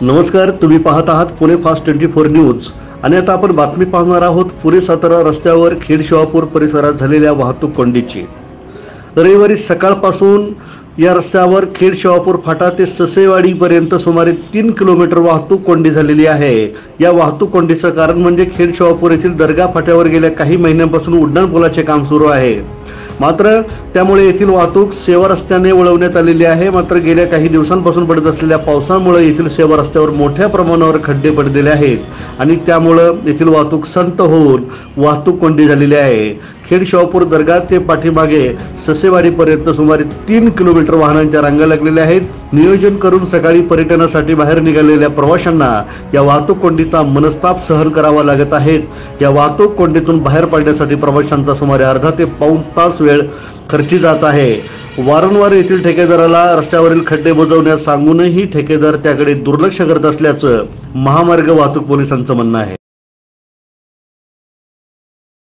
नमस्कार, तुम्ही पाहत आहात पुणे फास्ट 24 न्यूज आणि आता आपण बातमी पाहणार आहोत पुणे सातारा रस्त्यावर खेड शिवापूर परिसरात झालेल्या वाहतूक कोंडीची। रविवारी सकाळपासून या रस्त्यावर खेड शिवापूर फाटा ते ससेवाडी पर्यंत सुमारे 3 किलोमीटर वाहतूक कोंडी झालेली आहे। या वाहतूक कोंडीचं कारण म्हणजे खेड शिवापूर येथील दर्गा फाट्यावर गेल्या काही महिन्यांपासून उड्डाणपुलाचे काम सुरू आहे, मात्र त्यामुळे येथील वाहतूक सेवा रस्त्याने वळवण्यात आलेली आहे। मात्र गेल्या काही दिवसांपासून पडत असलेल्या पावसामुळे येथील सेवा रस्त्यावर मोठ्या प्रमाणावर खड्डे पडलेले आहेत आणि त्यामुळे येथील वाहतूक संत होऊन वाहतूक कोंडी झालेली आहे। खेड शिवापूर दर्गा ते पाठीमागे ससेवाडी पर्यंत सुमारे 3 किलोमीटर वाहनांच्या रांगा लागलेल्या आहेत। नियोजन करून सकाळी पर्यटनासाठी बाहेर निघालेल्या प्रवाशांना या वाहतूक कोंडीचा मनस्ताप सहन करावा लागत आहे। या वाहतूक कोंडीतून बाहेर पडण्यासाठी प्रवाशांचा सुमारे अर्धा ते पाऊण तास वेळ खर्ची जात आहे। वारंवार येथील ठेकेदाराला रस्त्यावरील खड्डे बुजवण्यास सांगूनही ठेकेदार त्याकडे दुर्लक्ष करत असल्याचं महामार्ग वाहतूक पोलिसांचं म्हणणं आहे।